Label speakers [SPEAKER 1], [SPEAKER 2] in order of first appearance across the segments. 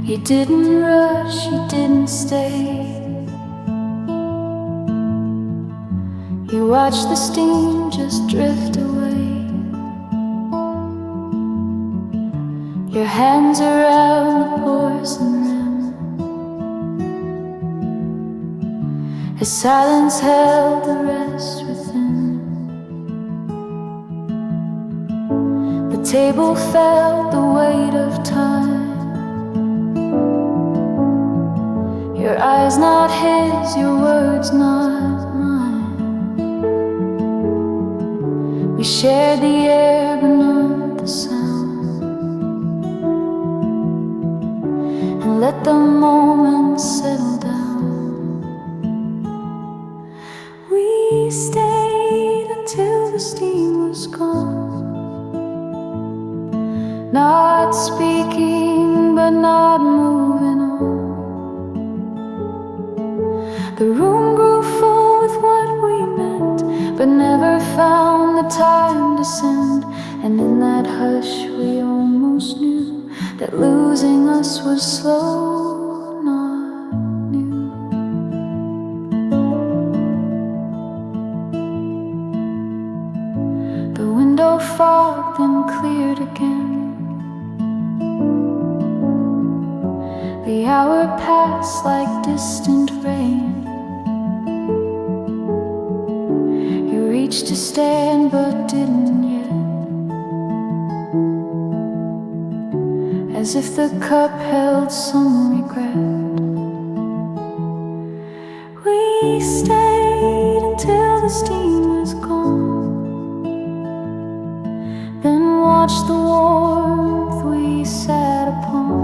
[SPEAKER 1] You didn't rush, you didn't stay. You watched the steam just drift away. Your hands around the porcelain rim, as silence held the rest within. The table felt the weight of time. Your eyes not his, your words not mine. We shared the air but not the sound, and let the moment settle down. We stayed until the steam was gone, not speaking but not moving on. The room grew full with what we meant, but never found the time to send. And in that hush we almost knew that losing us was slow, not new. The window fogged and cleared again. The hour passed like distant rain. You reached to stand but didn't yet, as if the cup held some regret. We stayed until the steam was gone, then watched the warmth we sat upon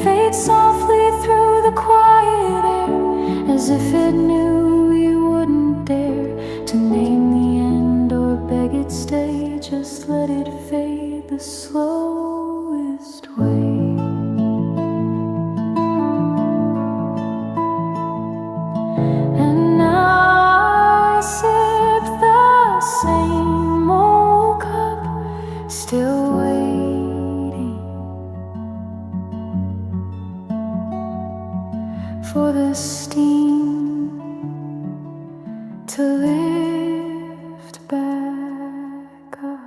[SPEAKER 1] fade softly through the quiet air, as if it knew we wouldn't dare to name the end or beg it stay. Just let it fade the slowest way. And now I sip the same old cup, still waiting for the steam to lift back up.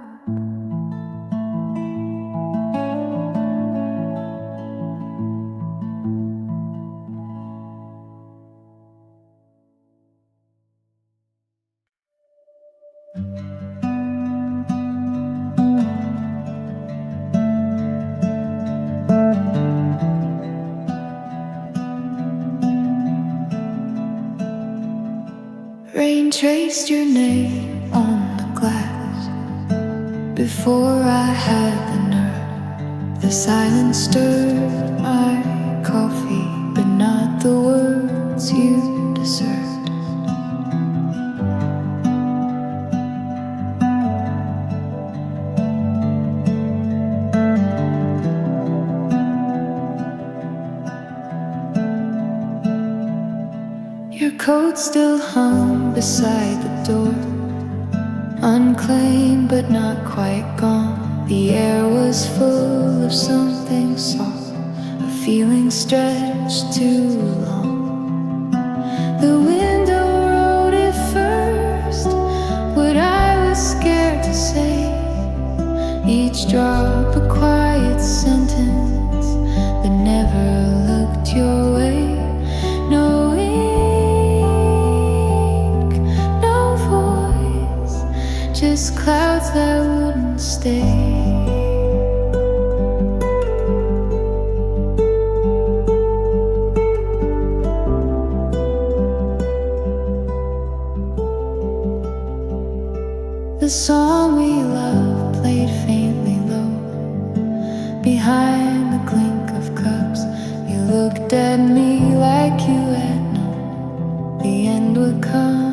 [SPEAKER 1] Rain traced your name on the glass before I had the nerve. The silence stirred my coffee, but not the words you deserved. Your coat still hung beside the door, unclaimed but not quite gone. The air was full of something soft, a feeling stretched too long. The window wrote it first, what I was scared to say. Each drop a quiet sentence that never looked your way. No just clouds that wouldn't stay. The song we loved played faintly low behind the clink of cups. You looked at me like you had known the end would come.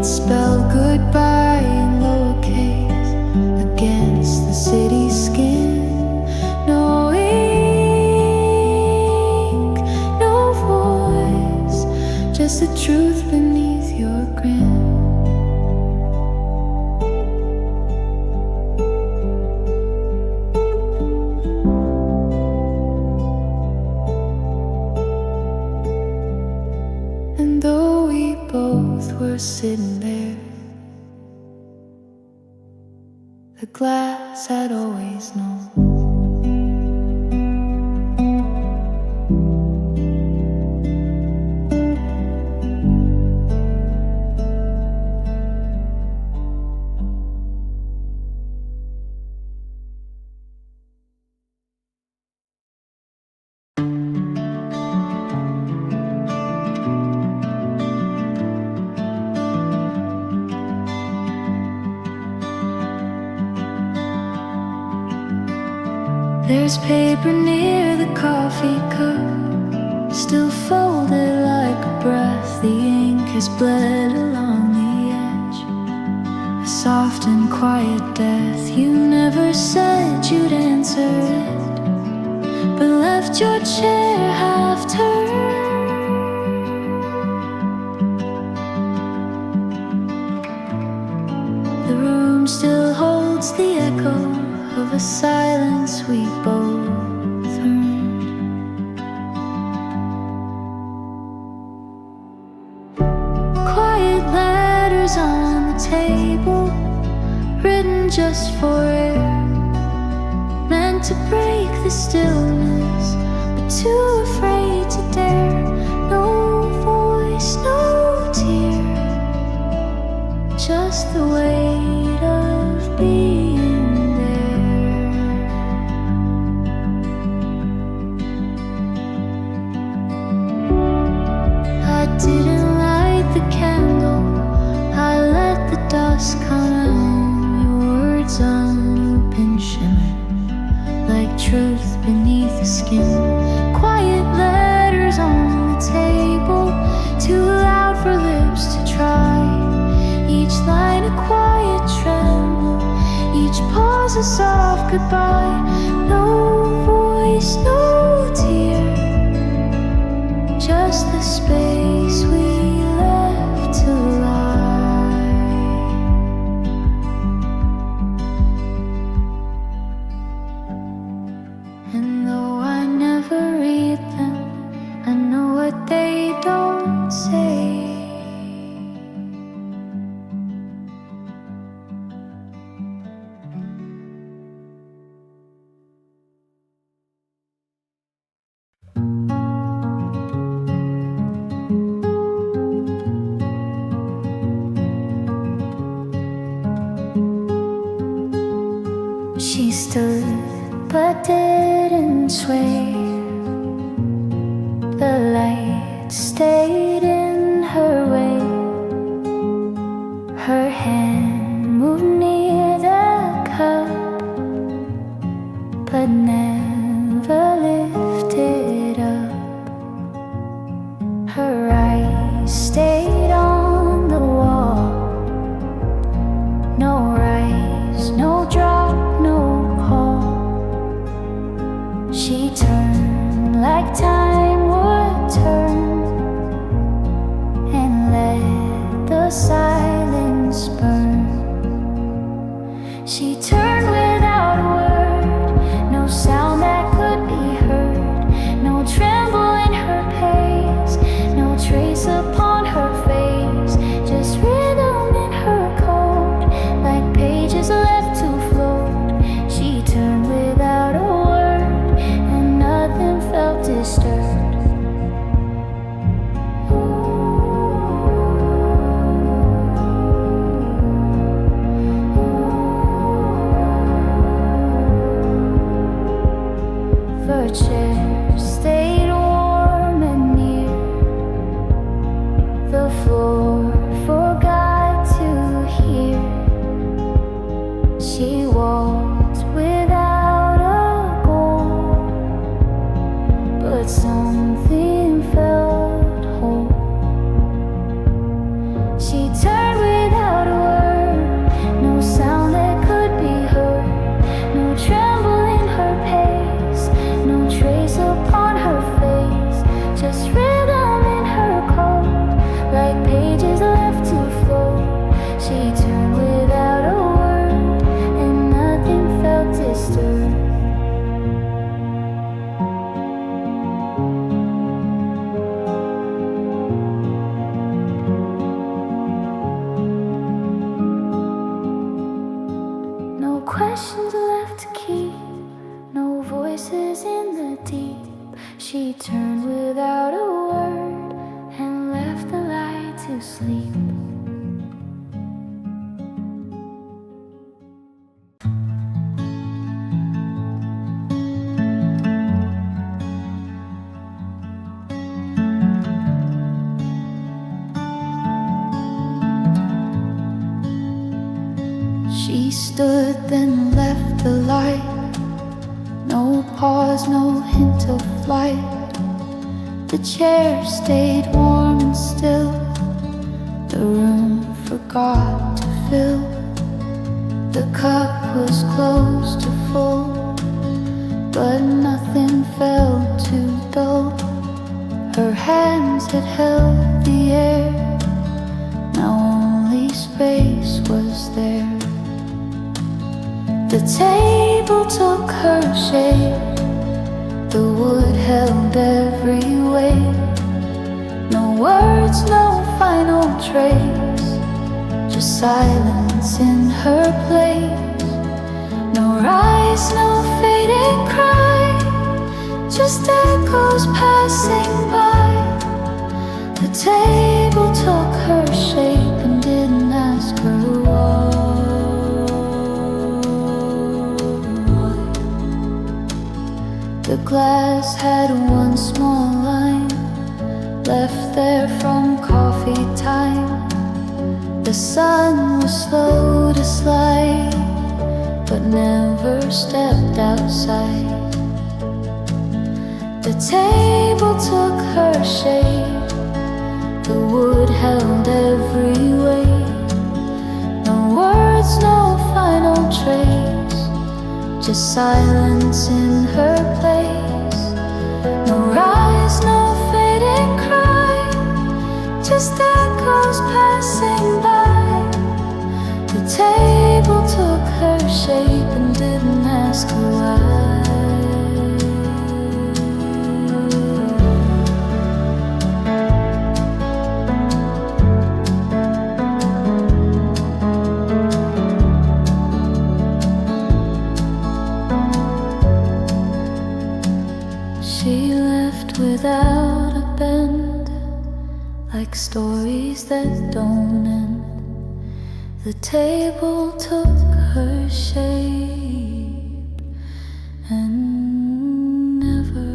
[SPEAKER 1] Spelled goodbye in lowercase against the city skin. No ink, no voice, just the truth. just sitting there. The glass I'd always known. There's paper near the coffee cup, still folded like a breath. The ink has bled along the edge, a soft and quiet death. You never said you'd answer it, but left your chair half turned. The room still holds the echo of a silence we both earned. Quiet letters on the table, written just for air, meant to break the stillness, but too afraid to dare. No voice, no tear, just the weight of being. Didn't light the candle, I let the dust come out. Your words unopened shimmer like truth beneath the skin. Quiet letters on the table, too loud for lips to try. Each line a quiet tremble, each pause a soft goodbye. No voice, no tear, just the space we left to lie. And though I never read them, I know what they don't say. She stood but didn't sway. The light stayed in her way. Her hand moved near the cup, but never lifted up. Her eyes stayed on the wall. No rise, no drop, no call. She turned like time would turn and let the silence burn. She turned without a word, no sound that could be heard, no tremble in her pace, no trace upon her face, just rhythm in her coat, like pages left to float. She turned without a word, and nothing felt disturbed. Her chair stayed warm and near. The floor forgot to hear. She walked without a goal, but something felt whole. She turned without a word, no sound that could be heard, no tremble in her pace, no trace upon her face, just rhythm in her coat, like pages left to float. She turned without a word, and nothing felt disturbed. turned without a word and left the light to sleep. She stood, then left the light. No pause, no hint of flight. The chair stayed warm and still. The room forgot to fill. The cup was close to full, but nothing felt too dull. Her hands had held the air. Now only space was there. The table took her shape. The wood held every weight. No words, no final trace. Just silence in her place. No rise, no fading cry. Just echoes passing by. The table took her shape and didn't ask her why. The glass had one small line left there from coffee time. The sun was slow to slide, but never stepped outside. The table took her shape. The wood held every weight. No words, no final trace. Just silence in her place. No rise, no fading cry. Just echoes passing by. The table took her shape and didn't ask her why. Without a bend, like stories that don't end. The table took her shape and never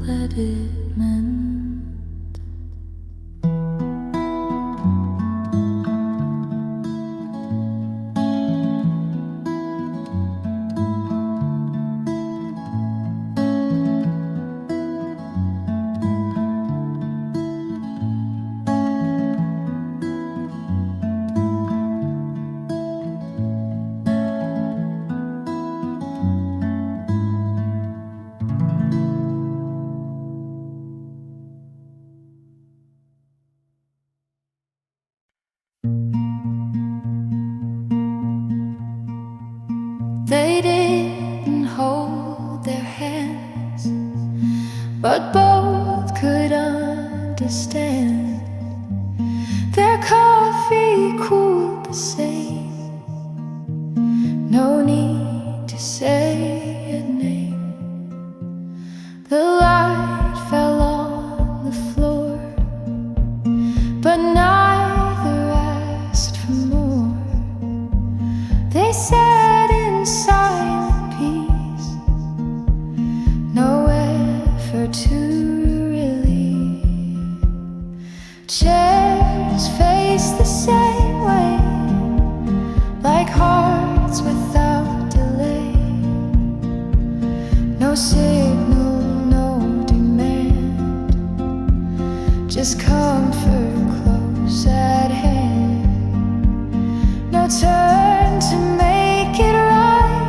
[SPEAKER 1] let it mend. They didn't hold their hands, but both could understand. Their coffee cooled the same. No need to say a name. The light fell on the floor, but neither asked for more. They sat in silent peace, no effort to relieve. Chairs face the same way, like hearts without delay. No signal, no demand, just comfort close at hand. No turn to make it right.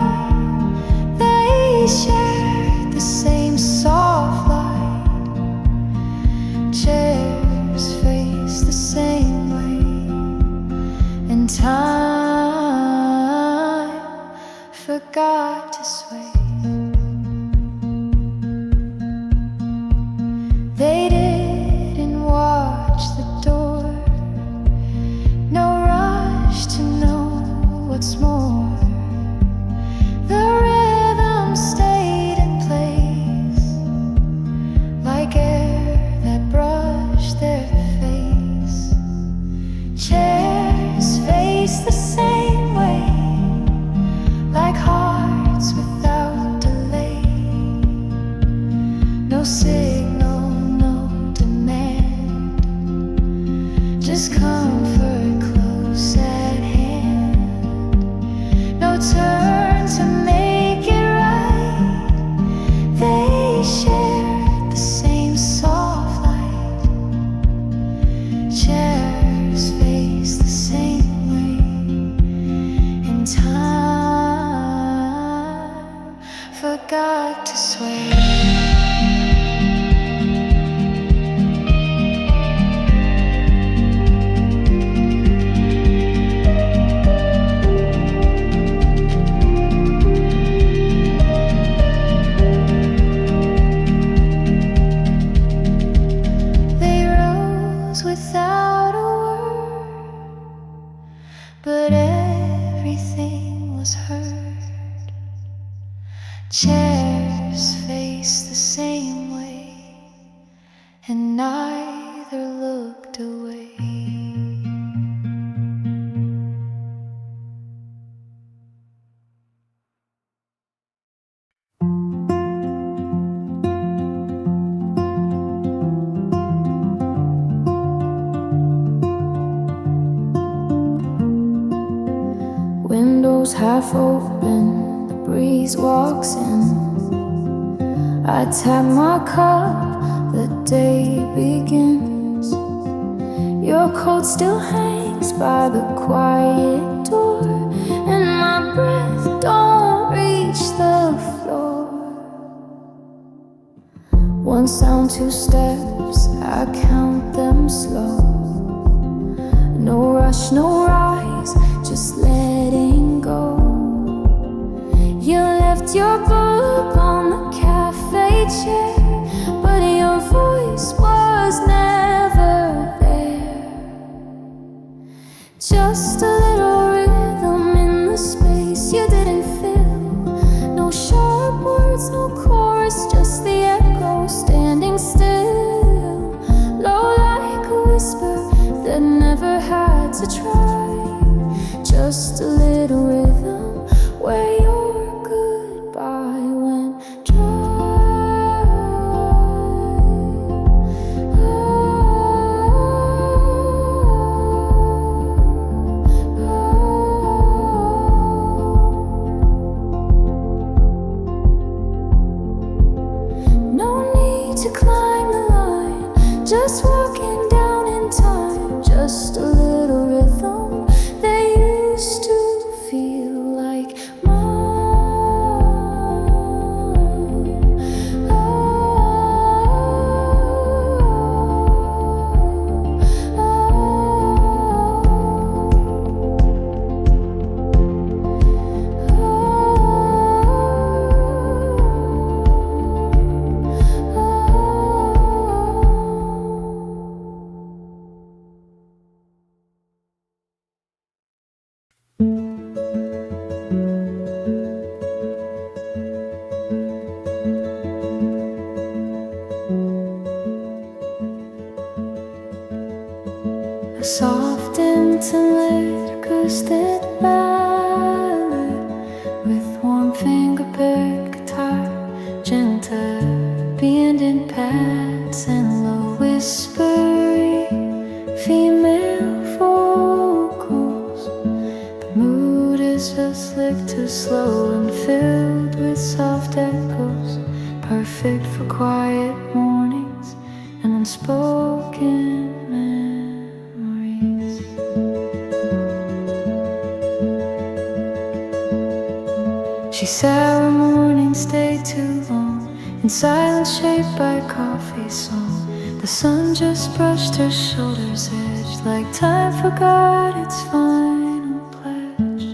[SPEAKER 1] They shared the same soft light. Chairs face the same way, and time forgot to sway. They didn't watch the forgot to sway. Without a word, but everything was heard. Chairs faced the same way, and neither looked away. Windows half open, the breeze walks in. I tap my cup, the day begins. Your coat still hangs by the quiet door, and my breath don't reach the floor. One sound, two steps, I count them slow. No rush, no rise, just letting go. You left your book on the cafe chair, but your voice was never there. Just a little rhythm in the space you didn't fill. No sharp words, no chorus, just the echo standing still. Low like a whisper that never had to try. Just a little rhythm where your goodbye went dry. No need to climb the line, just walking down in time. Just a little rhythm that used to feel like mine. A soft, intimate acoustic ballad with warm finger-picked guitar, gentle bend pads and low whispery female vocals. The mood is just slick too slow and filled with soft echoes, perfect for quiet mornings and unspoken memories. She said her morning stayed too long in silence shaped by coffee song. The sun just brushed her shoulder's edge like time forgot its final pledge.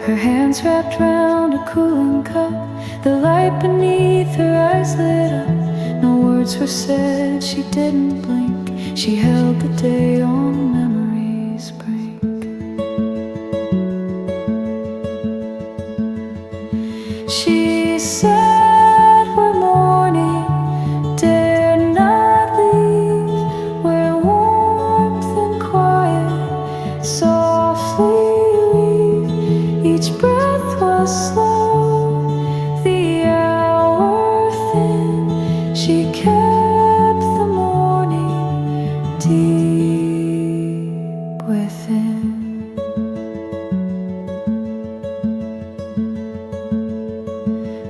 [SPEAKER 1] Her hands wrapped round a cooling cup, the light beneath her eyes lit up. No words were said, she didn't blink. She held the day on memory's brink. She said we're mourning, dare not leave. We're warmth and quiet, softly leave. Each breath was slow, the hour thin. She kept the morning deep within.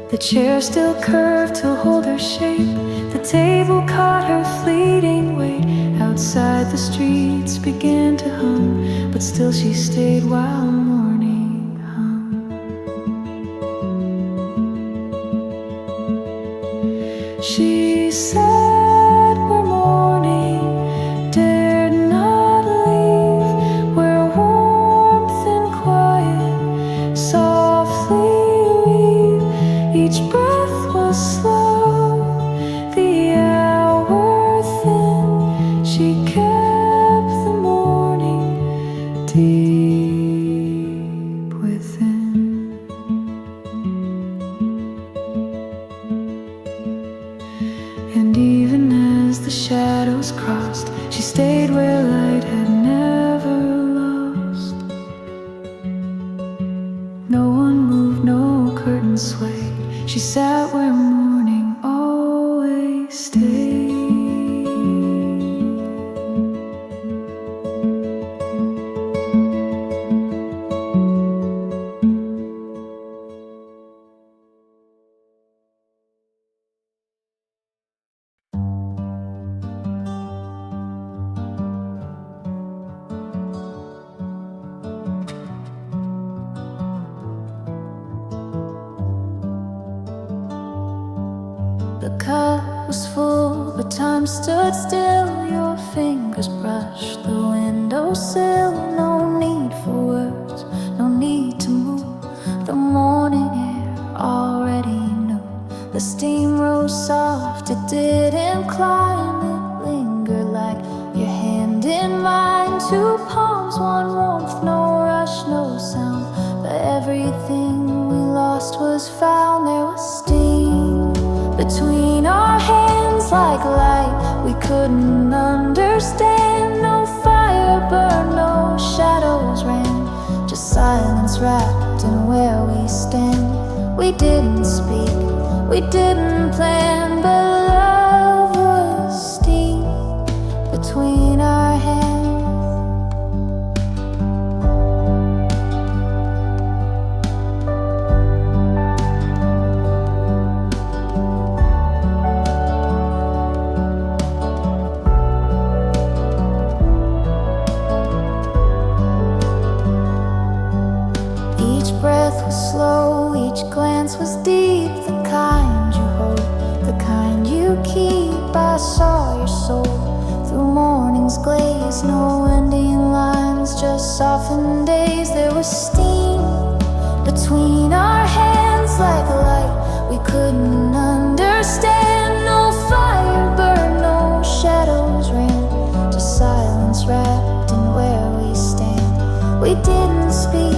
[SPEAKER 1] The chair still curved to hold her shape. The table caught her fleeting weight. Outside the streets began to hum, but still she stayed while morning hung. She said we're mourning, dared not leave, where warmth and quiet softly weave. Each breath was slow, the hour thin. She kept the morning deep within. And even as the shadows crossed, she stayed where light had never lost. No one moved, no curtain swayed. She sat where morning always stayed. The cup was full, but time stood still. Your fingers brushed the windowsill. No need for words, no need to move. The morning air already knew. The steam rose soft, it didn't climb. It lingered like your hand in mine. Two palms, one warmth, no rush, no sound. But everything we lost was found. There was steam between our hands like light we couldn't understand. No fire burned, no shadows ran, just silence wrapped in where we stand. We didn't speak, we didn't plan, but love was steam between our hands. Slow, each glance was deep, the kind you hold, the kind you keep. I saw your soul through morning's glaze, no ending lines, just softened days. There was steam between our hands like light we couldn't understand. No fire burned, no shadows ran, just silence wrapped in where we stand. We didn't speak,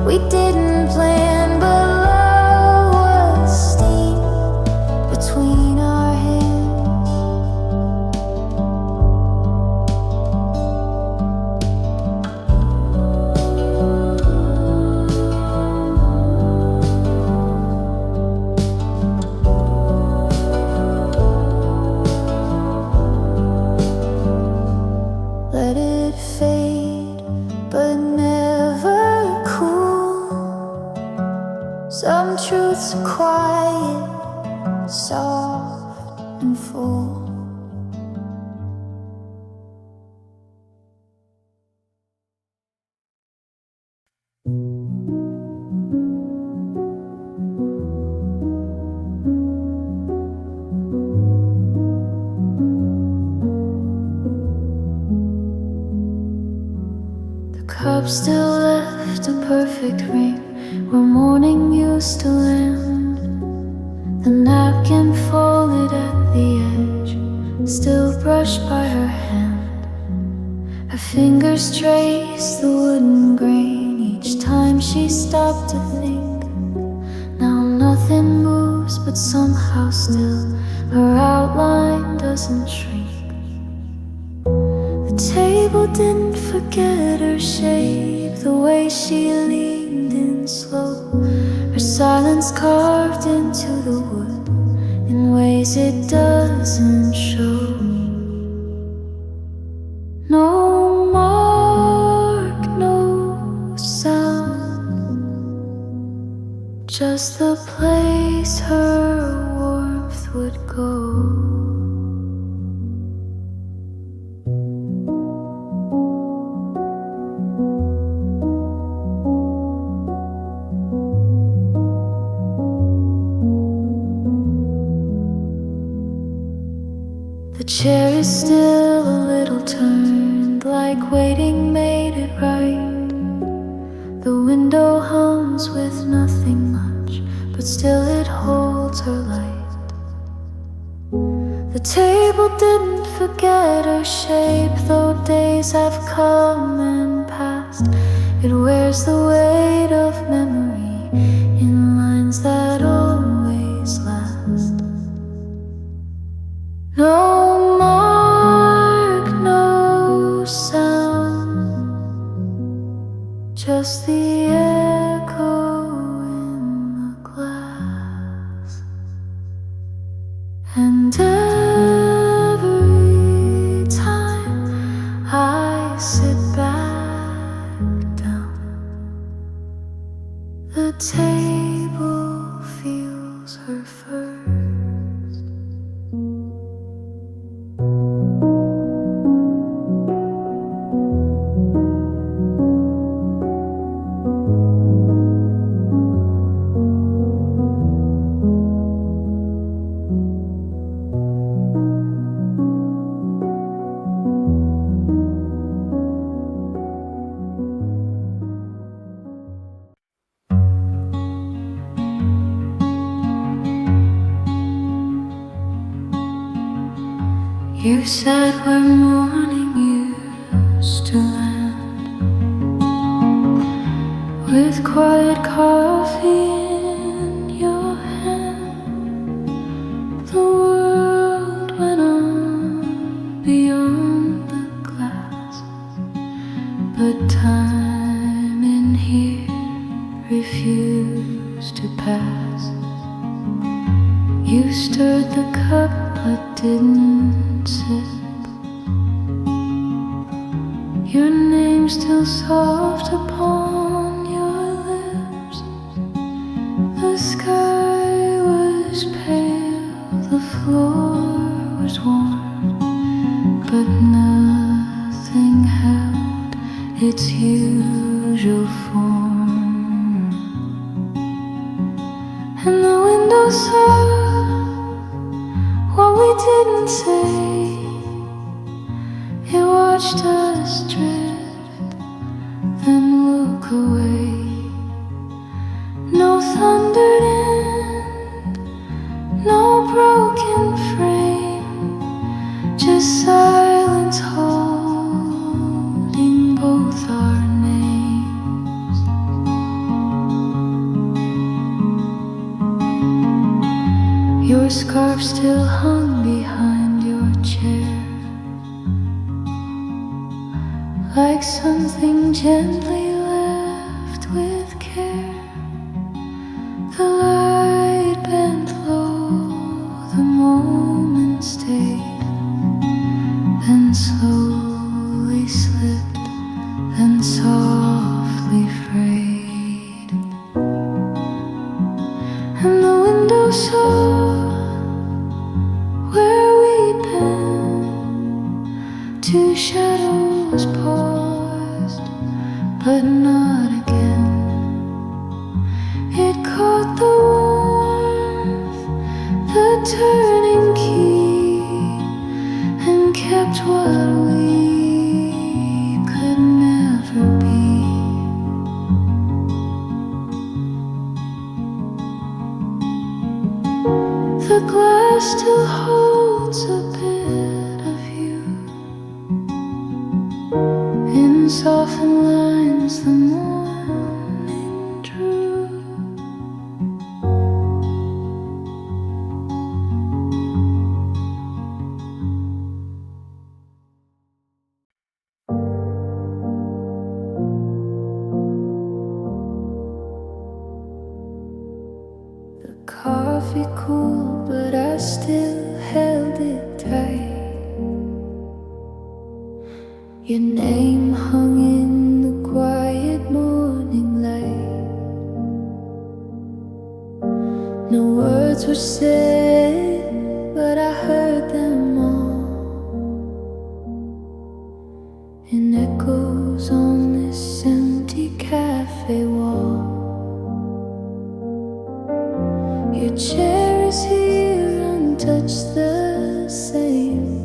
[SPEAKER 1] we didn't plan, but love was steam between our hands. Let it fade, but never cool. Some truths are quiet, soft and full. The cup still left a perfect ring where morning used to land. The napkin folded at the edge, still brushed by her hand. Her fingers traced the wooden grain each time she stopped to think. Now nothing moves, but somehow still her outline doesn't shrink. The table didn't forget her shape, the way she leaned in slow. Her silence carved into the wood in ways it doesn't show. No mark, no sound, just the place her warmth would go. chair is still a little turned, like waiting made it right. The window hums with nothing much, but still it holds her light. The table didn't forget her shape, though days have come and passed. It wears the weight of memory in lines that always last. No mark, no sound, just the echo in the glass. And every time I sit back down, the table feels her first. You said where morning used to land, with quiet coffee in your hand. The world went on beyond the glass, but time in here refused to pass. You stirred the cup but didn't sip. Your name still soft upon your lips. The sky was pale, the floor was warm, but nothing held its usual form. And the window saw what we didn't say. It watched us drift, then look away. No thundered end, no broken frame, just silence holding both our names. Your scarf still hung behind your chair, like something gently left with care. The light bent low, the moment stayed, then slowly slipped, then softly frayed. And the window saw where we'd been, two shadows paused, but not again. It caught the warmth, the turning key, and kept what we could never be. The glass still holds a bit of you in softened lines the morning drew. The coffee cooled, but I still held it tight. Your name hung in the quiet morning light. No words were said, but I heard them all in echoes on this empty cafe wall. Your chair is here untouched, the same.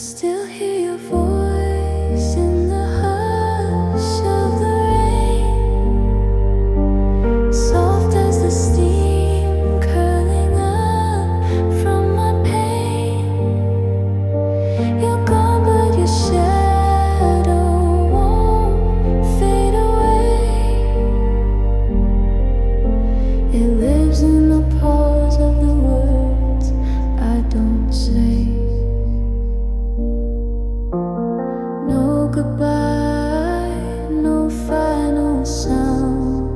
[SPEAKER 1] still hear your voice in the hush of the rain, soft as the steam curling up from my pain. You're gone, but your shadow won't fade away. It lives in the pause of the words I don't say. No goodbye, no final sound,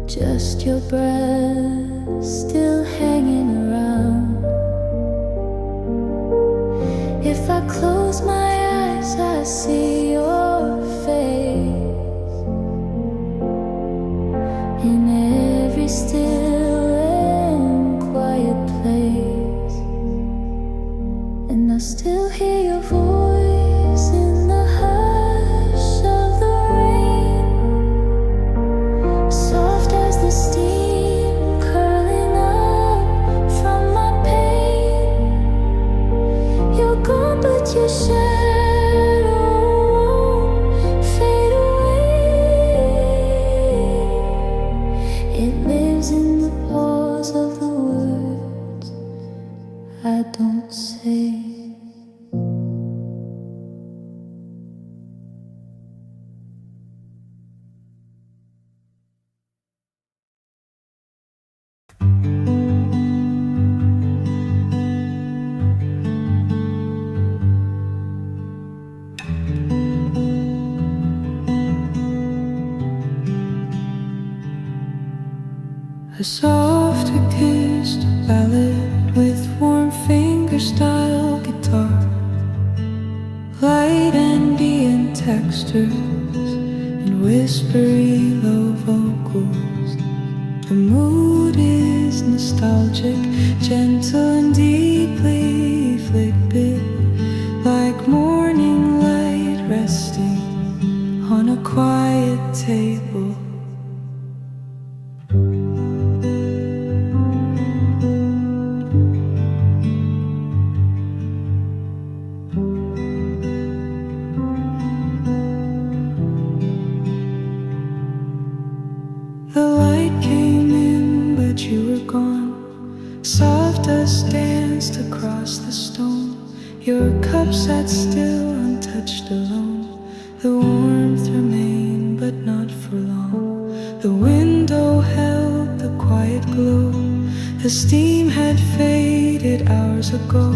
[SPEAKER 1] just your breath still hanging around. If I close my eyes, I see your face in every still and quiet place. And I still hear your voice in the hush of the rain, soft as the steam curling up from my pain. You're gone, but your shadow won't fade away. It lives in the pause of the words I don't say. A soft acoustic ballad with warm fingerstyle guitar, light ambient textures and whispery low vocals. The mood is nostalgic, gentle and deeply afflicted, like morning light resting on a quiet table. The light came in, but you were gone. Soft dust danced across the stone. Your cup sat still, untouched, alone. The warmth remained, but not for long. The window held the quiet glow. The steam had faded hours ago.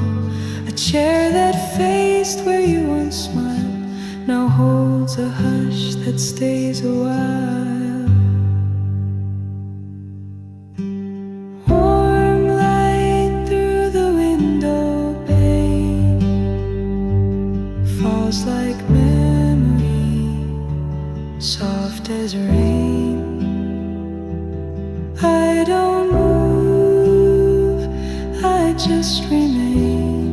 [SPEAKER 1] A chair that faced where you once smiled now holds a hush that stays a while. Like memory, soft as rain. I don't move, I just remain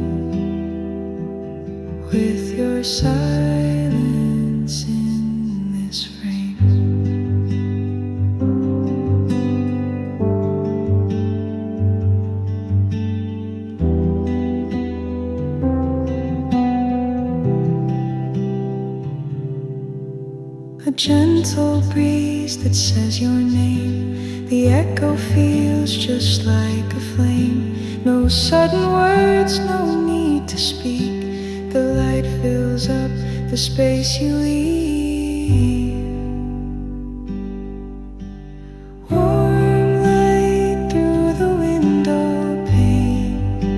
[SPEAKER 1] with your silence in this frame. A gentle breeze that says your name. The echo feels just like a flame. No sudden words, no need to speak. The light fills up the space you leave. Warm light through the window pane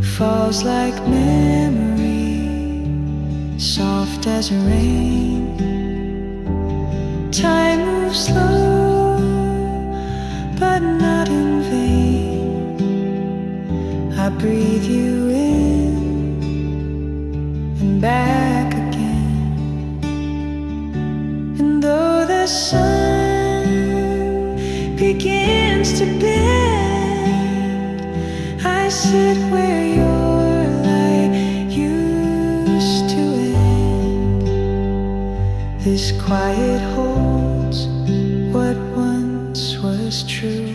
[SPEAKER 1] falls like memory, soft as rain. Time moves slow, but not in vain. I breathe you in and back again. And though the sun begins to bend, I sit where your light used to end. This quiet holds what once was true.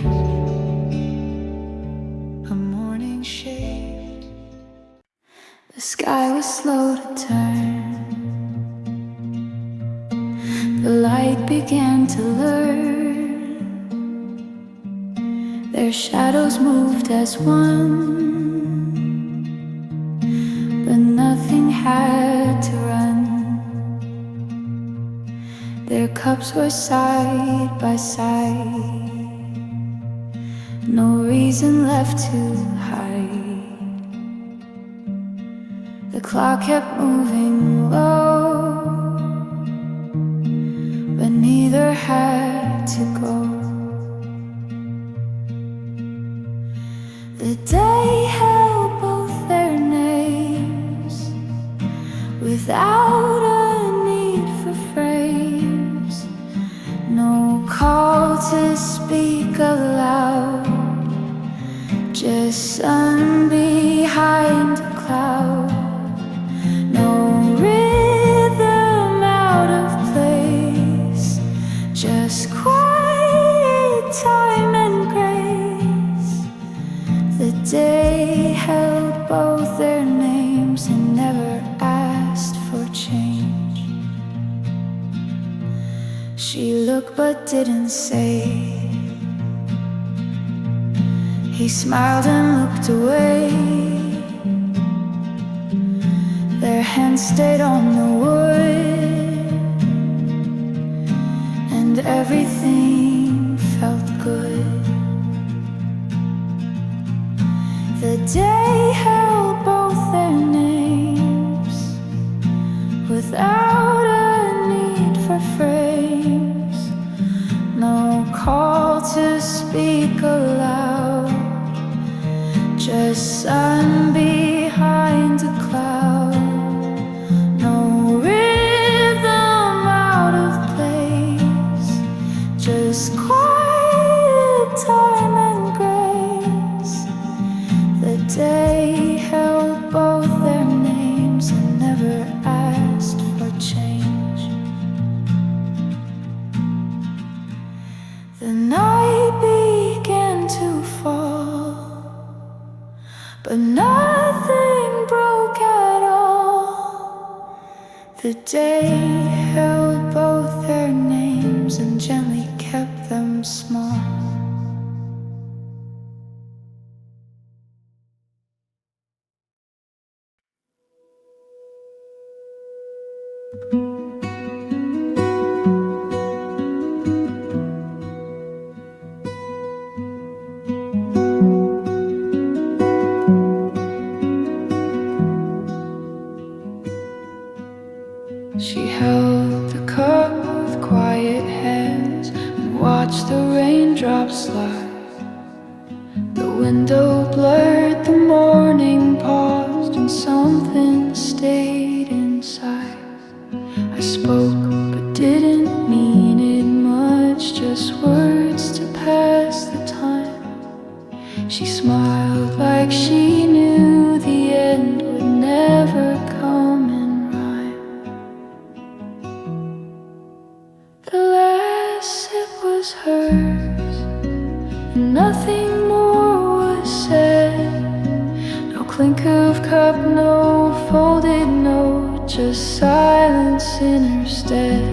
[SPEAKER 1] A morning shade. was slow to turn. The light began to learn. Their shadows moved as one, but nothing had to run. Their cups were side by side, no reason left to hide. The clock kept moving low, but neither had to go. The day held both their names without a need for frames. No call to speak aloud, just sun behind a cloud. No rhythm out of place, just quiet time and grace. The day held both their names and never asked for change. She looked but didn't say. He smiled and looked away. Their hands stayed on the wood, and everything felt good. The day held both their names without a need for frames. No call to speak aloud, just sun behind a cloud. No rhythm out of place, just quiet time and grace. The day held both their names and never asked for change. The night began to fall, but nothing broke at all. The day held both their names and gently kept them small. She held the cup with quiet hands and watched the raindrops slide. The window blurred, the morning paused, and something stayed inside. I spoke but didn't mean it much, just words to pass the time. She smiled like she knew the end would never come in rhyme. The last sip was hers, and nothing more was said. No clink of cup, no folded note, just silence in her stead.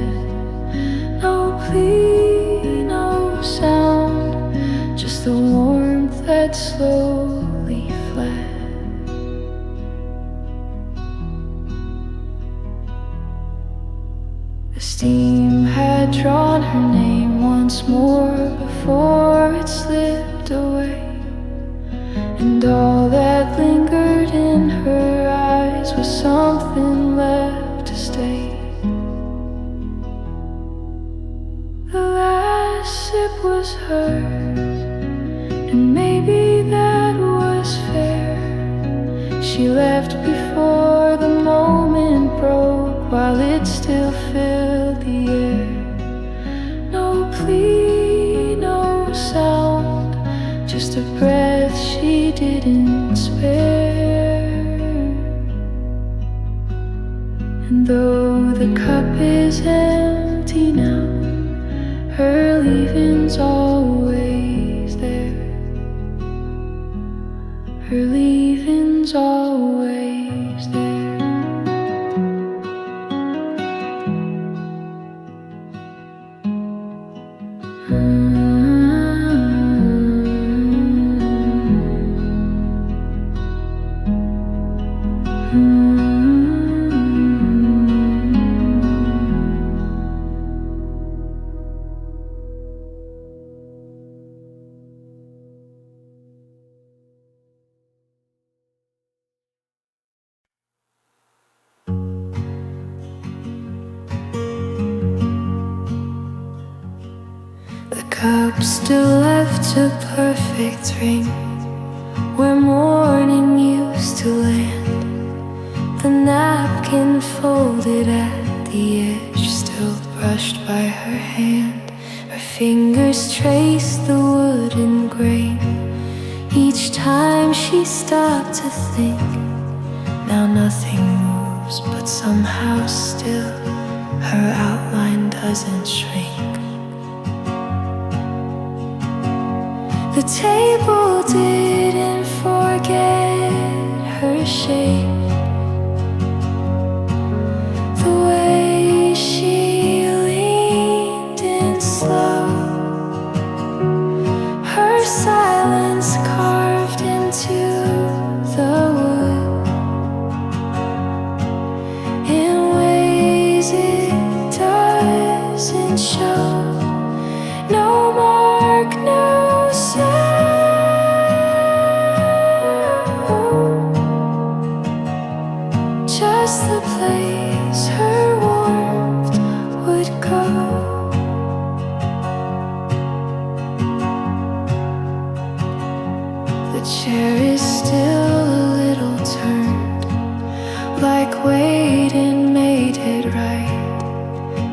[SPEAKER 1] No plea, no sound, just the warmth that slowly fled. The steam had drawn her name once more before it slipped away, and all that lingered in her eyes was something left to stay. The last sip was hers, and maybe that was fair. She left before the moment broke, while it still filled the air. No plea, no sound, just a breath she didn't spare. And though the cup is empty now, her leaving's always there. Her leaving's always there. cup still left a perfect ring where morning used to land. The napkin folded at the edge, still brushed by her hand. Her fingers traced the wooden grain each time she stopped to think. Now nothing moves, but somehow still her outline doesn't shrink. The table didn't forget her shape. The way she leaned in slow, her silence carved into the wood in ways it doesn't show. No mark, no sound, just the place her warmth would go. The chair is still a little turned, like waiting made it right.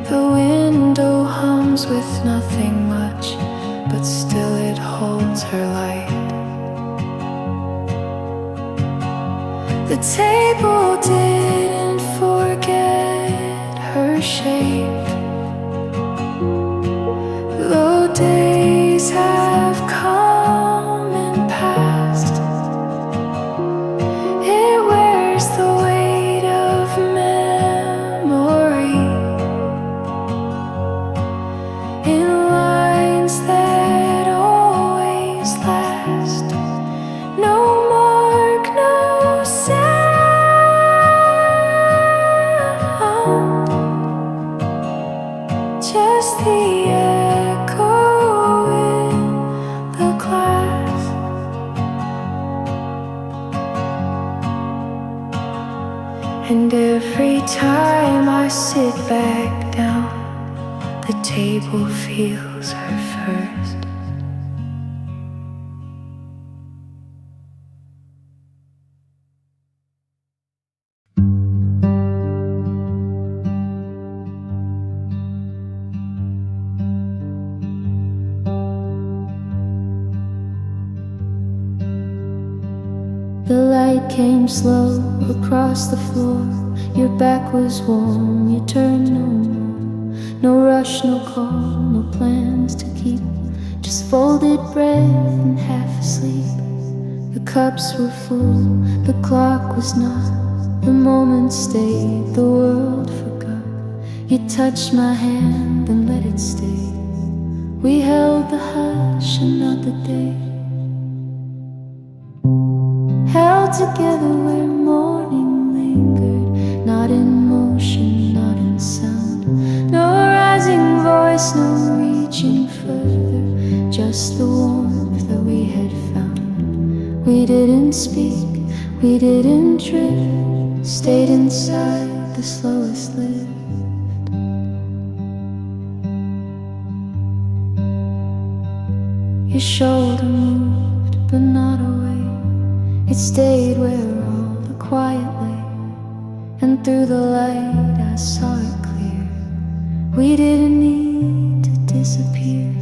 [SPEAKER 1] The window hums with nothing much, but still it holds her light. The table didn't forget her shape. Though days have come and passed, it wears the weight of memory in lines that always last. No mark, no sound, just the echo in the glass. And every time I sit back down, the table feels her first. The light came slow across the floor. Your back was warm, you turned no more. No rush, no call, no plans to keep, just folded breath and half asleep. The cups were full, the clock was not. The moment stayed, the world forgot. You touched my hand and let it stay. We held the hush another day, held together where morning lingered, not in motion, not in sound. No rising voice, no reaching further, just the warmth that we had found. We didn't speak, we didn't drift, stayed inside the slowest lift. Your shoulder moved, but not away. It stayed where all the quiet lay, and through the light I saw it clear. We didn't need to disappear,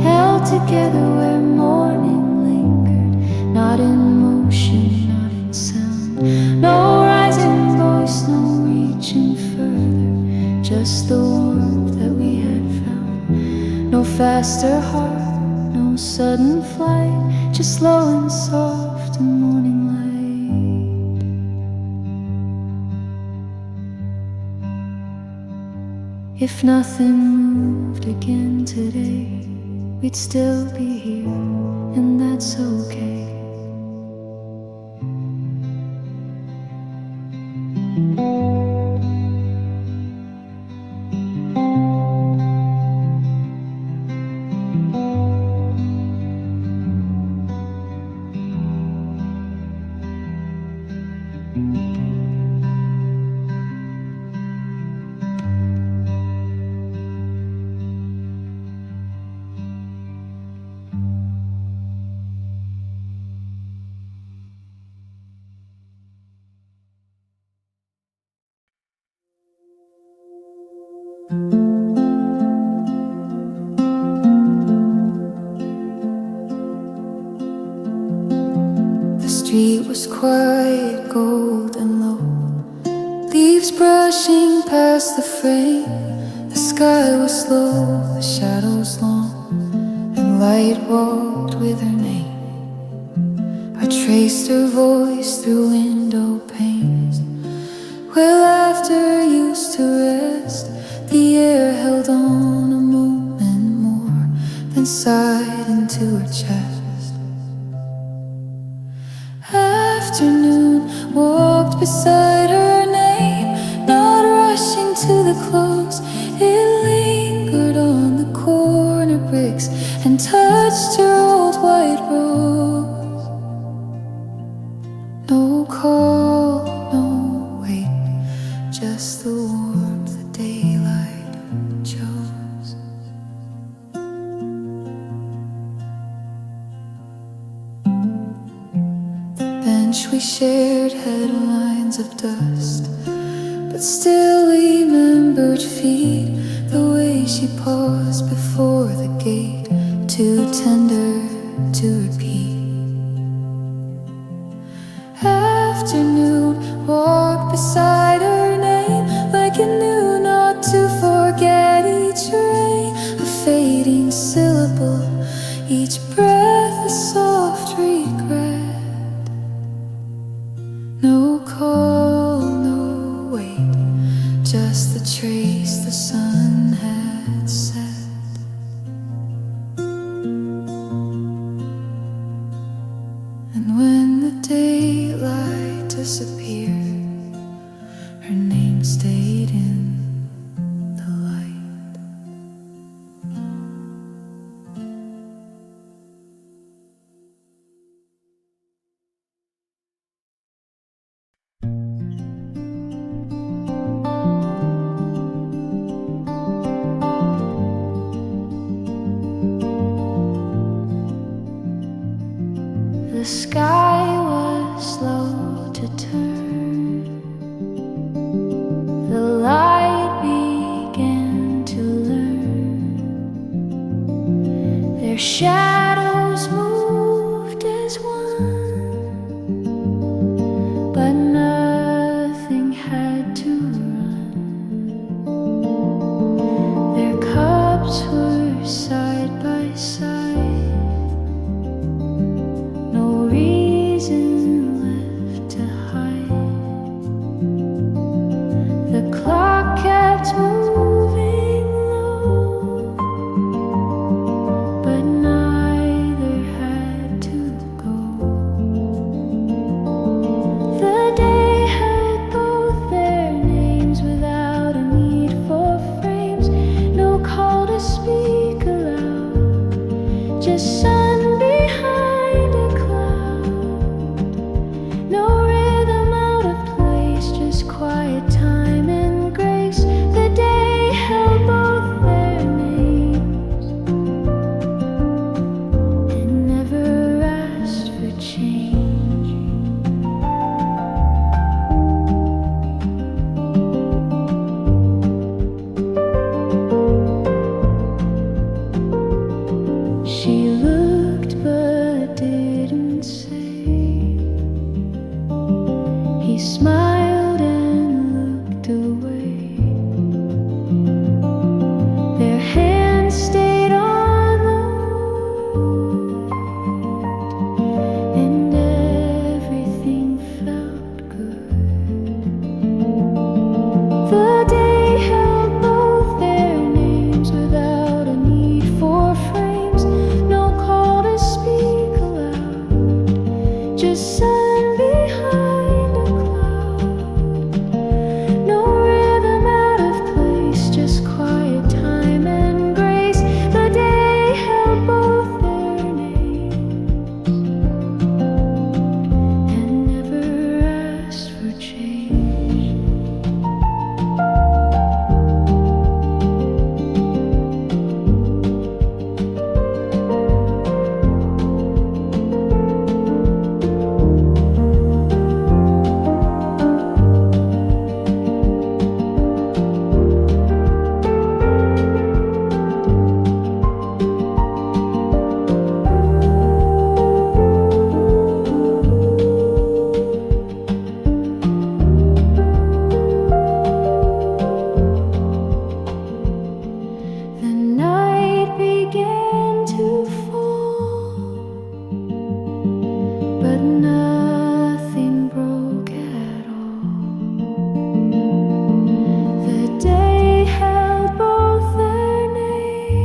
[SPEAKER 1] held together where morning lingered, not in motion, not in sound. No rising voice, no reaching further, just the warmth that we had found. No faster heart, no sudden flight, just slow and soft in morning light. If nothing moved again today, we'd still be here, and that's okay. The street was quiet, golden low, leaves brushing past the frame. The sky was slow, the shadows long, and light walked with her name. I traced her voice through window panes, where laughter used to rest. The air held on a moment more, then sighed into her chest. Afternoon walked beside her name, not rushing to the close. It lingered on the corner bricks and touched her old white rose. No call, no wait, just the warmth the daylight chose. The bench we shared had lines of dust, but still remembered feet. The way she paused before the gate, too tender to repeat. Afternoon walked beside her name, like it knew not to forget each rain, a fading syllable, each breath a soft regret. No call, no wait, just the trace the sun had set. And when the daylight disappeared, her name stayed in the light. The sky was slow to turn. The light began to learn. Their shadows moved as one, but nothing had to run. Their cups were side by side, no reason left to hide. The clock kept moving low, but night but nothing broke at all. The day held both their names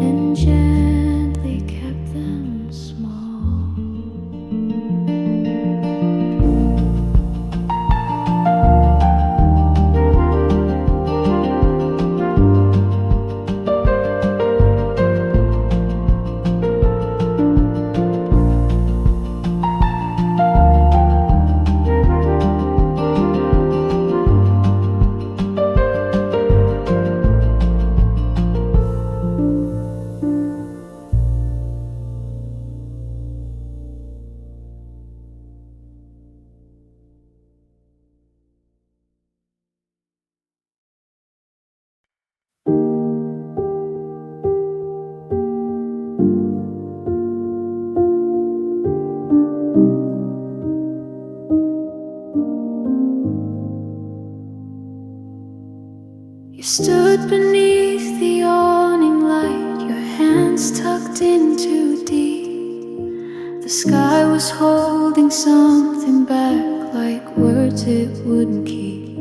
[SPEAKER 1] and gently kept them small. You stood beneath the awning light, your hands tucked in too deep. The sky was holding something back, like words it wouldn't keep.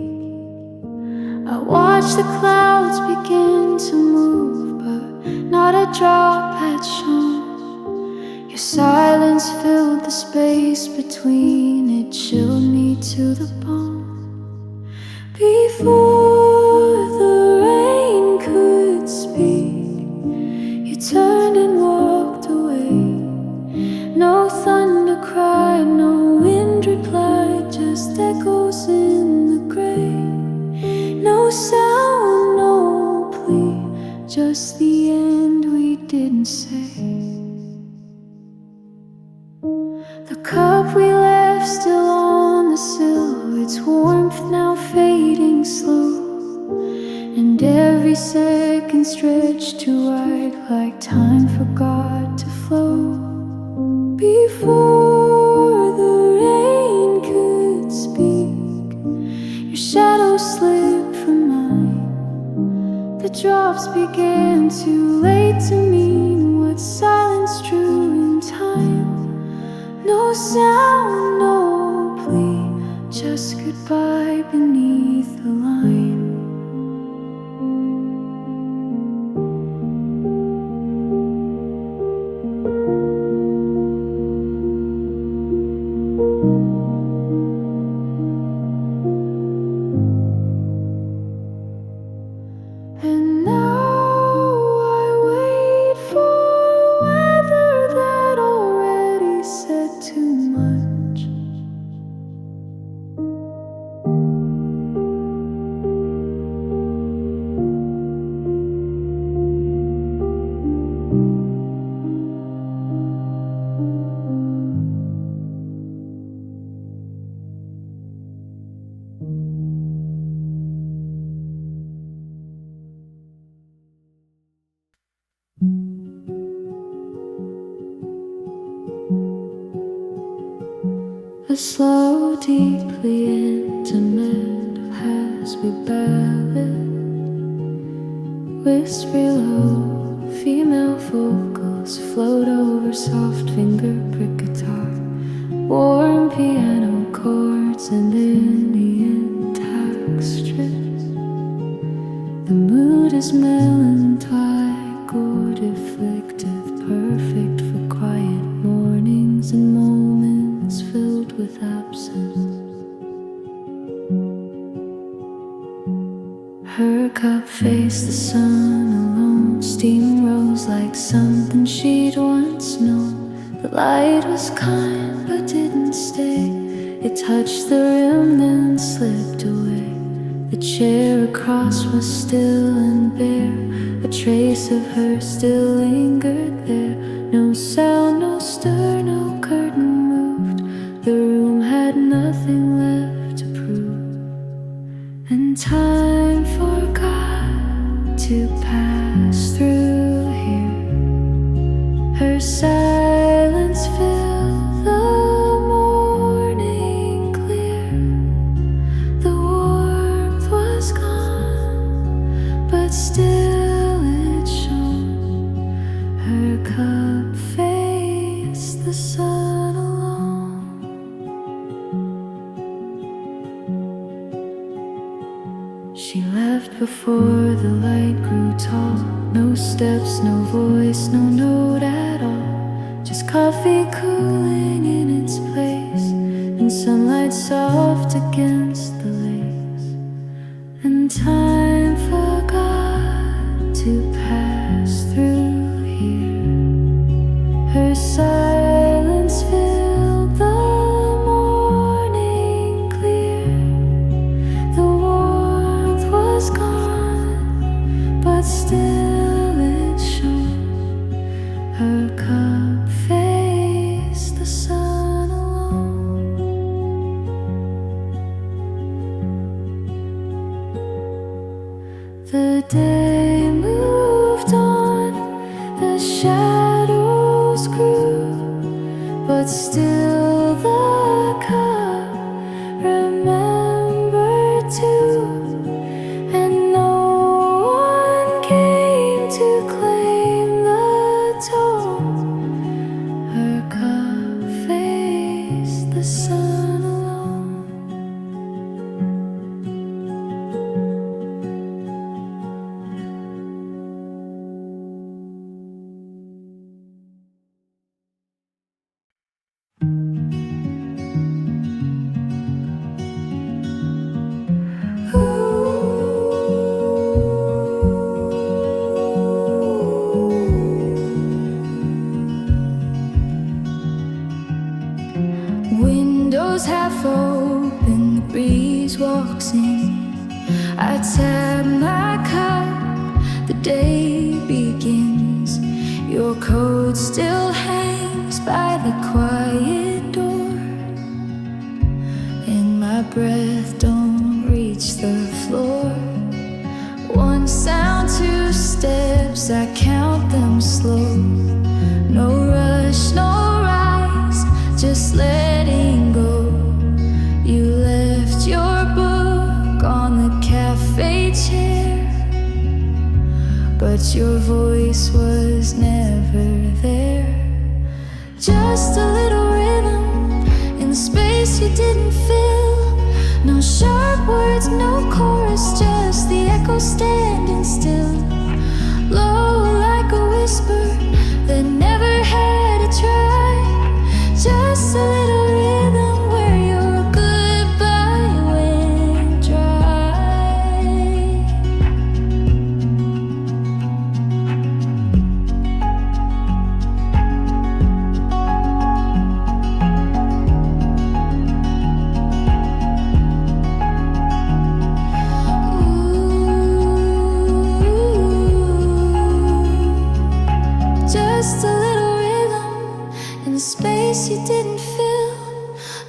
[SPEAKER 1] I watched the clouds begin to move, but not a drop had shone. Your silence filled the space between, it chilled me to the bone. Before the rain could speak, you turned and walked away. No thunder cried, no wind replied, just echoes in the gray. No sound, no plea, just the end we didn't say. The cup we left still on the sill, its warmth now fading slow, and every second stretched too wide, like time forgot to flow. Before the rain could speak, your shadow slipped from mine. The drops began too late to mean what silence drew in time. No sound, no plea, just goodbye beneath the line. And now I wait for weather that already said too much. A slow, deeply intimate Hasby ballad, whispery low, female vocals float over soft finger brick guitar, warm piano chords and Indian tax strips. The mood is melancholic, good, afflictive, perfect for quiet mornings and moments filled with absence. Her cup faced the sun alone, steam rose like something she'd once known. The light was kind but didn't stay, it touched the rim then slipped away. The chair across was still and bare, a trace of her still lingered there. No sound, no stir, no curtain moved, the room had nothing left to prove. And time forgot to pass through here. Her silence filled the morning clear. The warmth was gone, but still it shone. Her cup faced the sun alone. She left before the light grew tall. No steps, no voice, no note at all. Just coffee cooling in its place, and sunlight soft against the lakes. And time forgot to pass through here. Her silence filled the morning clear. The warmth was gone, but still it shone. Her cup faced the sun alone. The day moved on, the shadows grew, but still the cup remembered too. And no one came to claim the tone. Her cup faced the sun alone. Windows half open, the breeze walks in. I tap my cup, the day begins. Your coat still hangs by the quiet door, and my breath don't reach the floor. One sound, two steps, I count them slow. No rush, no rise, just letting go. You left your book on the cafe chair, but your voice was never there. Just a little rhythm in the space you didn't fill. No sharp words, no chorus, just the echo standing still. Low like a whisper that never had a try. Just a little rhythm where your goodbye went dry. Just a little rhythm in the space you didn't fill.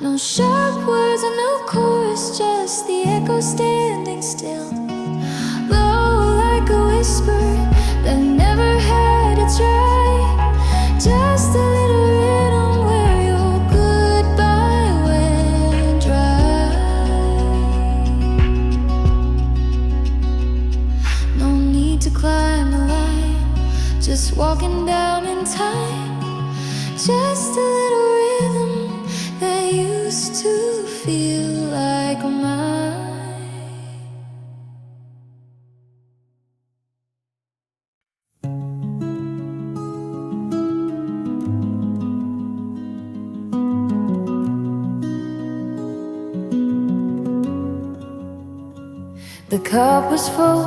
[SPEAKER 1] No sharp words and no chorus, just the echo standing still. Low like a whisper that never had a try. Just a little rhythm where your goodbye went dry. No need to climb the line, just walking down in time. Just a little rhythm that used to feel like mine. The cup was full,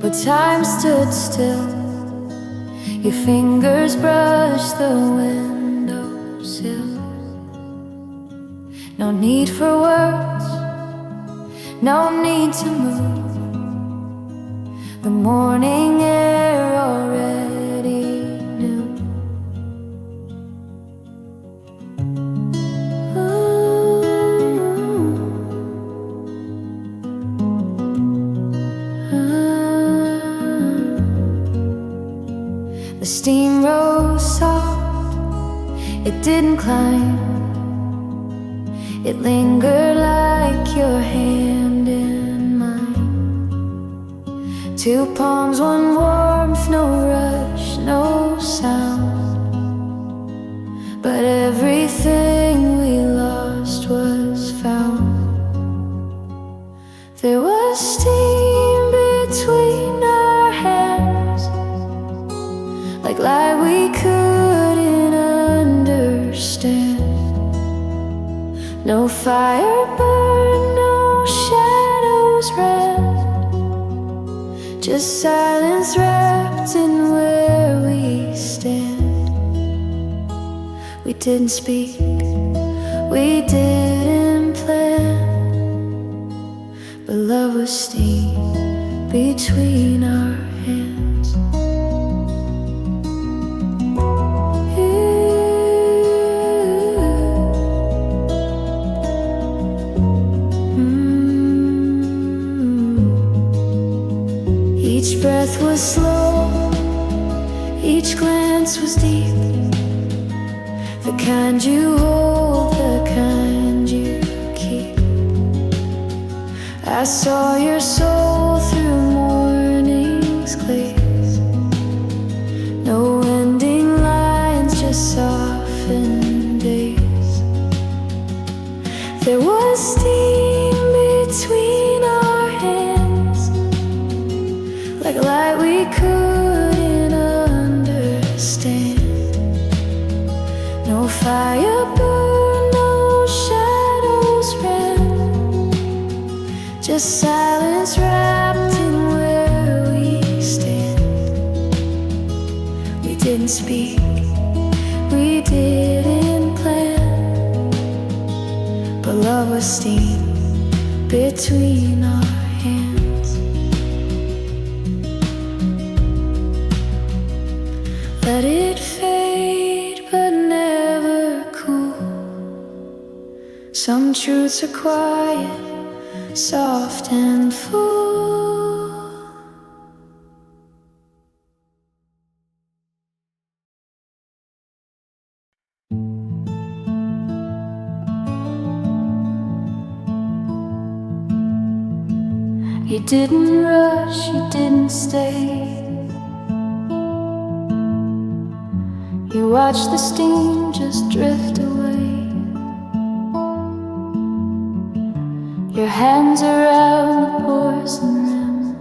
[SPEAKER 1] but time stood still. Your fingers brushed the windowsill. No need for words, no need to move. The morning air already knew. The steam rose soft, it didn't climb. It lingered like your hand in mine. Two palms, one warmth, no rush, no sound. like we couldn't understand. No fire burned, no shadows ran, just silence wrapped in where we stand. We didn't speak, we didn't plan, but love was steam between our hands. Each breath was slow, each glance was deep, the kind you hold, the kind you keep. I saw your soul through morning's glaze, no ending lines, just softened days. There was steam between our hands, like light we couldn't understand. No fire burned, no shadows ran, just silence wrapped in where we stand. We didn't speak, we didn't plan, but love was steam between our hands. Let it fade but never cool. Some truths are quiet, soft and full. You didn't rush, you didn't stay. You watched the steam just drift away. Your hands around the porcelain rim,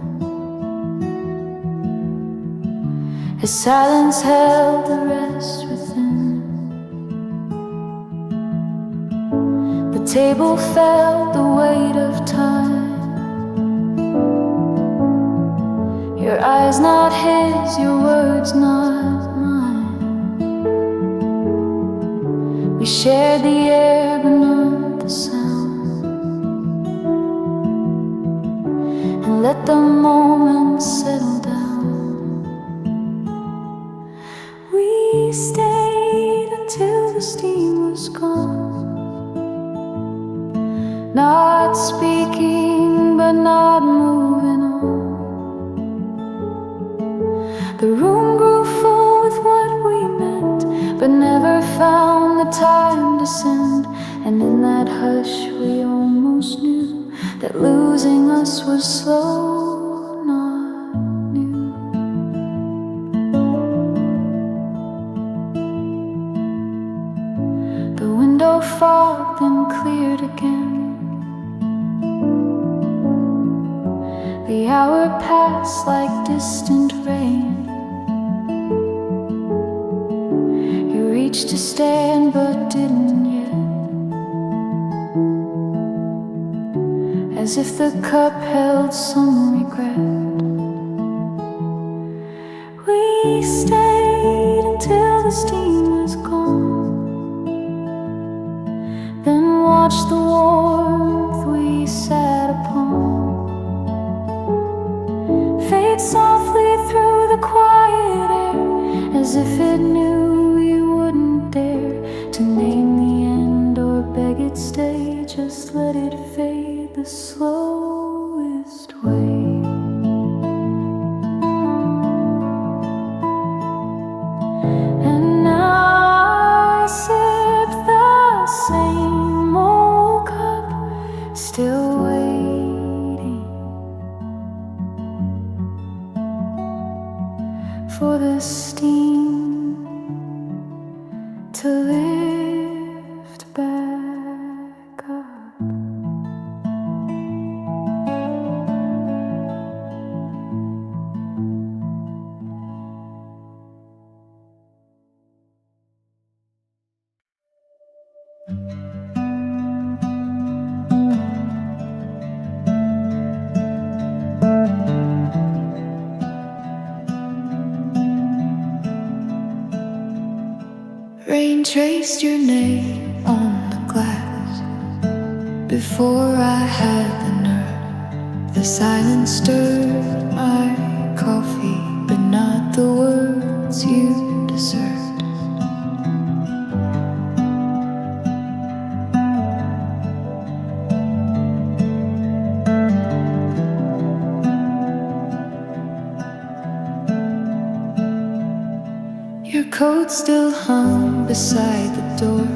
[SPEAKER 1] as silence held the rest within. The table felt the weight of time. Your eyes not his, your words not mine. We shared the air but not the sound, and let the moment settle down. We stayed until the steam was gone, not speaking but not moving on. The room grew full with what we meant, but never found the time to send. And in that hush we almost knew that losing us was slow, not new. The window fogged and cleared again. The hour passed like distant rain. You reached to stand but didn't yet, as if the cup held some regret. We stayed until the steam was gone, then watched the warmth we sat upon fade softly through the quiet air, as if it knew we wouldn't dare to name the end or beg it stay. Just let it fade the slowest way. And now I sip the same old cup, still waiting for the steam to lift back up. Rain traced your name on the glass before I had the nerve. The silence stirred my coffee, but not the words you deserved. Your coat still hung beside the door,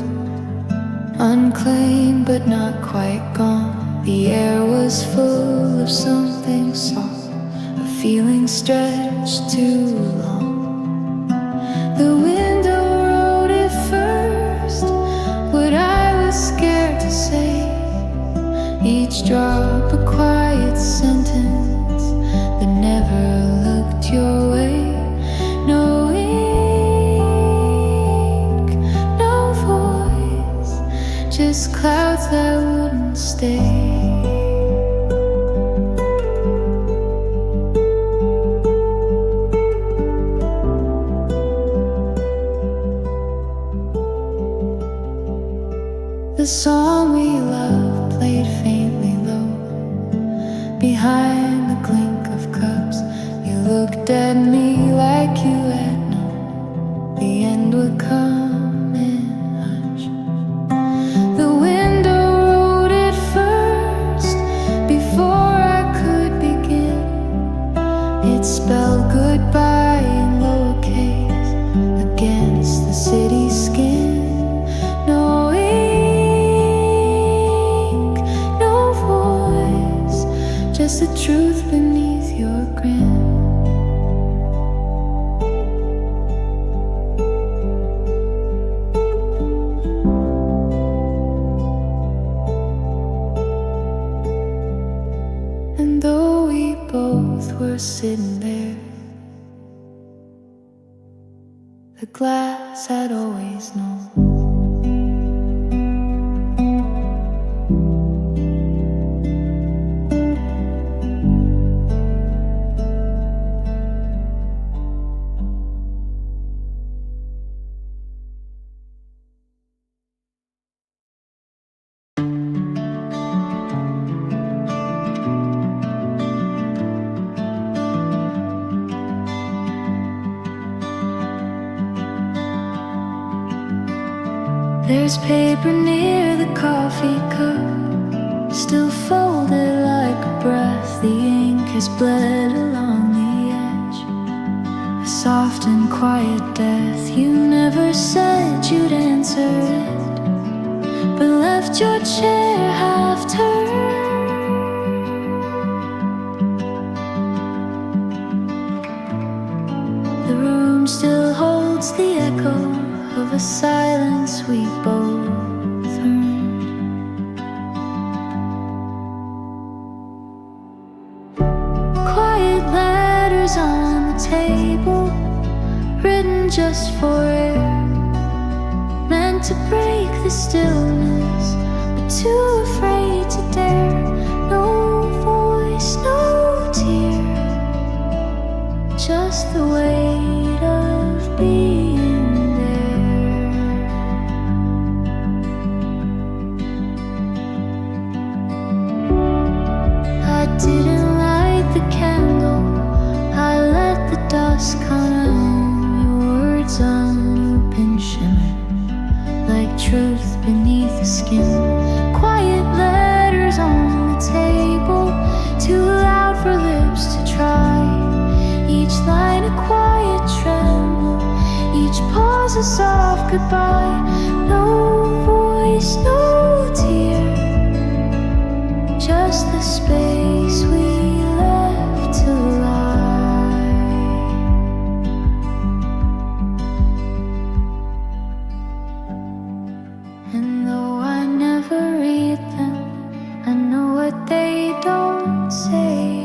[SPEAKER 1] unclaimed but not quite gone. The air was full of something soft, a feeling stretched too long. The window wrote it first, what I was scared to say. Each drop a quiet sentence that never looked your way. No ink, no voice, just clouds that wouldn't stay. The song we loved played faintly low behind the clink of cups. You looked at me like you had known the end would come in hush. The window wrote it first before I could begin. It spelled goodbye in lowercase against the city skin. No just the truth beneath your grin. And though we both were sitting there, the glass had always known. There's paper near the coffee cup, still folded like a breath. The ink has bled along the edge, a soft and quiet death. You never said you'd answer it, but left your chair half turned. The room still holds the echo of a silence we both earned. Quiet letters on the table, written just for air, meant to break the stillness, but too afraid to dare. No voice, no tear, just the weight of being. Didn't light the candle, I let the dusk come on. Your words unopened shimmer like truth beneath the skin. Quiet letters on the table, too loud for lips to try. Each line a quiet tremble, each pause a soft goodbye. No voice, no tear, just the space we left to lie. And though I never read them, I know what they don't say.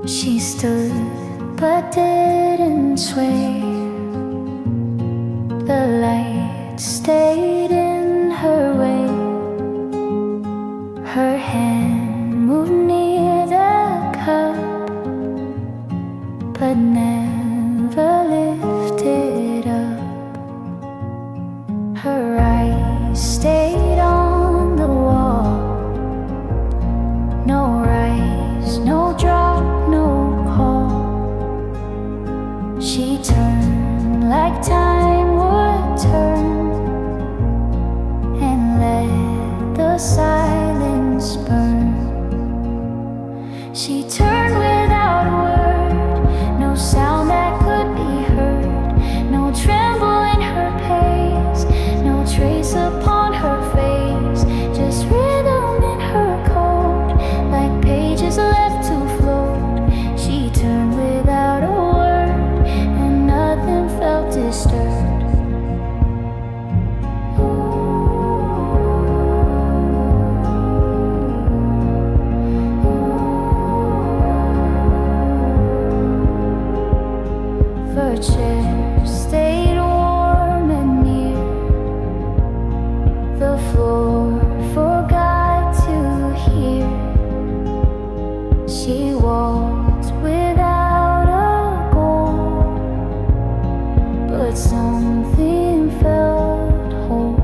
[SPEAKER 1] She stood but didn't sway. The light stayed in her way. Her hand moved near the cup, but never lifted up. Her eyes stayed on the wall. No rise, no drop, no call. She turned like time would turn and let the silence burn. She turned without a word, no sound that could be heard, no tremble in her pace, no trace upon her face, just rhythm in her coat, like pages left to float. She turned without a word, and nothing felt disturbed. Her chair stayed warm and near. The floor forgot to hear. She walked without a goal, but something felt whole.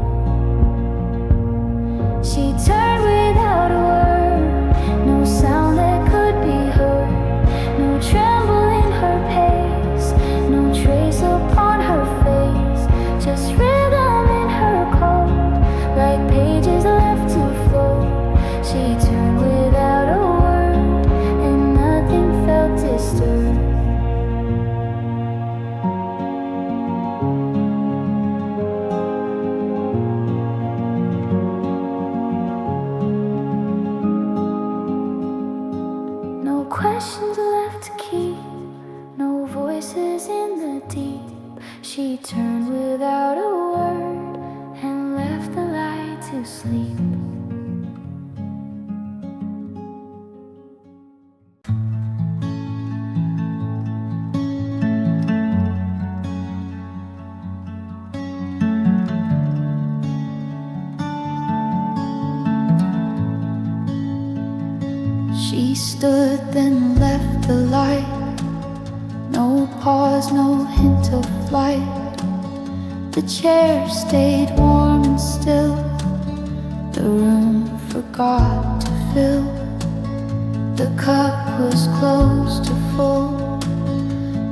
[SPEAKER 1] She turned without a word, no sound that could be heard, no tremble in her pace, no trace upon her face, just rhythm in her coat, like pages left to float. She turned without a word, and nothing felt disturbed. No questions left to keep, no voices in the deep. She turned without a word and left the light to sleep. She stood then left the light. No pause, no hint of flight. The chair stayed warm and still. The room forgot to fill. The cup was close to full,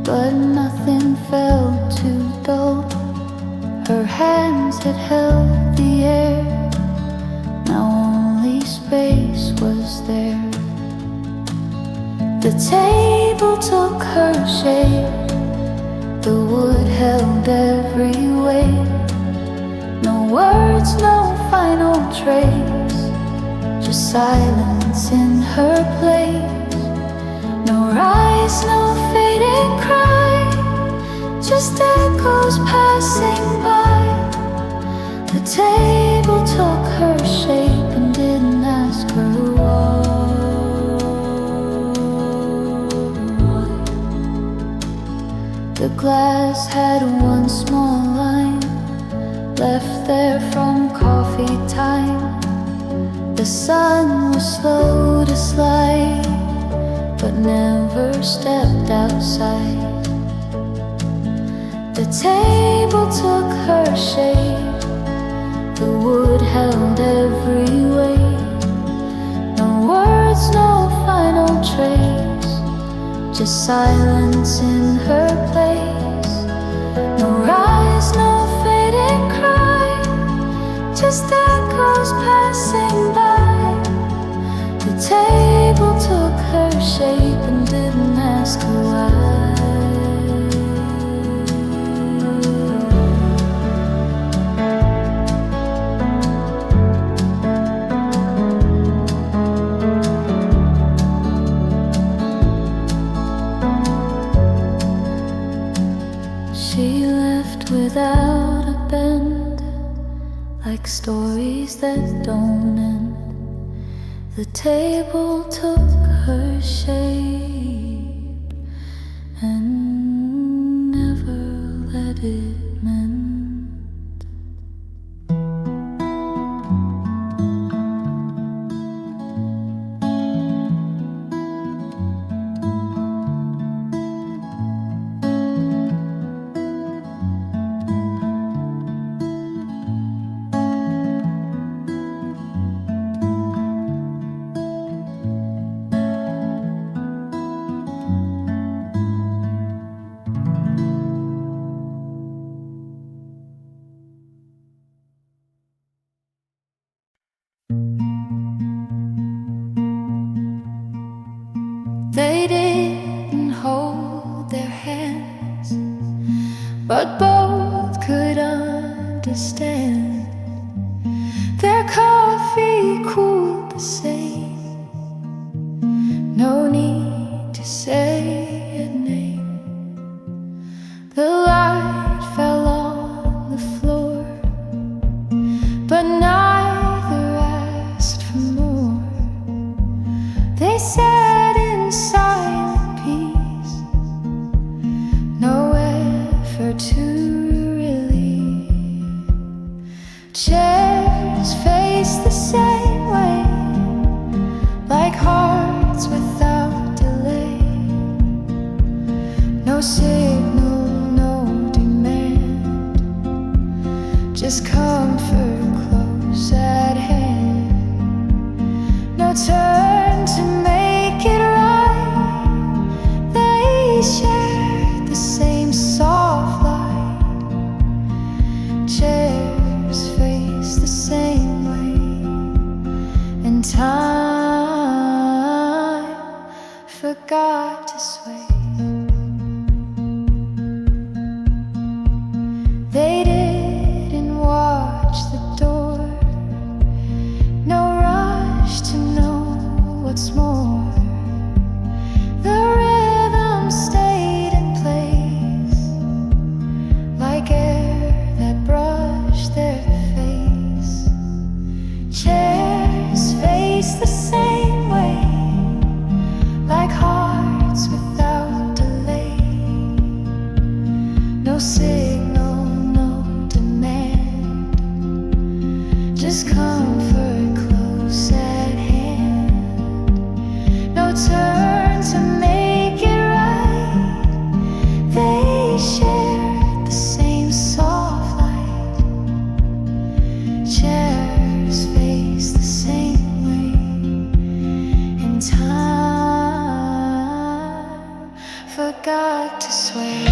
[SPEAKER 1] but nothing felt too dull. Her hands had held the air. Now only space was there. The table took her shape. The wood held every weight. No words, no final trace, just silence in her place. No rise, no fading cry, just echoes passing by. The table took her shape and didn't ask her why. The glass had one small line left there from coffee time. The sun was slow to slide, but never stepped outside. The table took her shape. The wood held every weight. No words, no final trace, just silence in her place. No rise, no fading cry, just echoes passing by. The table took her shape and didn't ask her why. She left without a bend, like stories that don't end. The table took her shape. They didn't hold their hands, but both could understand. Their coffee cooled the same. No need to say a name. The light fell on the floor, but neither asked for more. They sat in silent peace, no effort to relieve. Chairs face the same way, like hearts without delay. No signal, no demand, just comfort close at hand. No turn to make it right. They shared the same soft light. Chairs face the same way, and time forgot to sway. They didn't watch the door, no rush to know what's more. The rhythm stayed in place, like air that brushed their face. Chairs face the same way, like hearts without delay. No signal, no demand, just comfort close at hand. No turn to make it right. They shared the same soft light. Chairs face the same way, and time forgot to sway.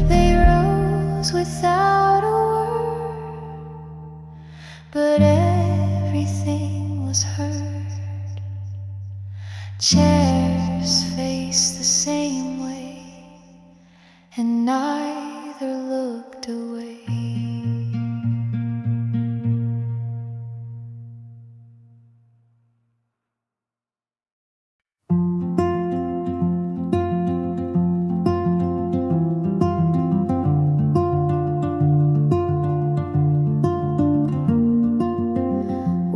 [SPEAKER 1] They rose without a word, but everything was heard. Chairs face the same way, and neither looked away.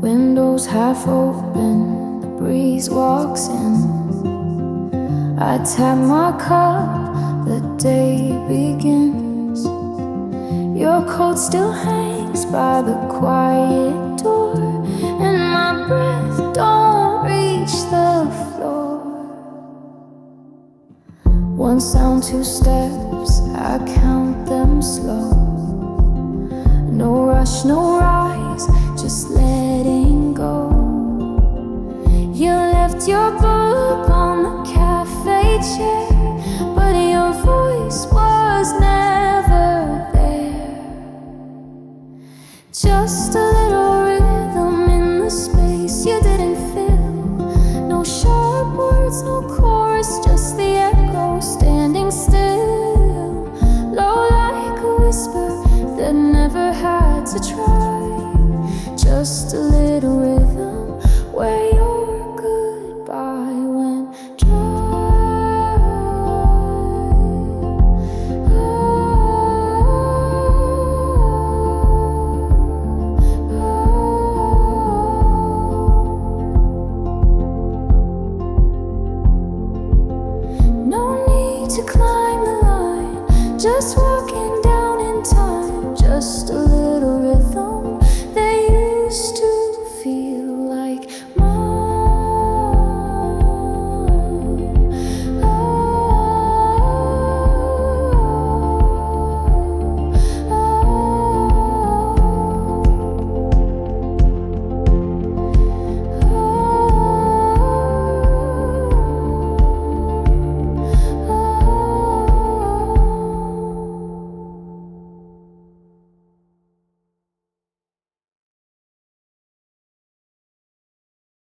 [SPEAKER 1] Windows half open, the breeze walks in. I tap my cup, the day begins. Your coat still hangs by the quiet door, and my breath don't reach the floor. One sound, two steps, I count them slow. No rush, no rise, just letting go. You left your book on the cafe chair, but your voice was never there. Just a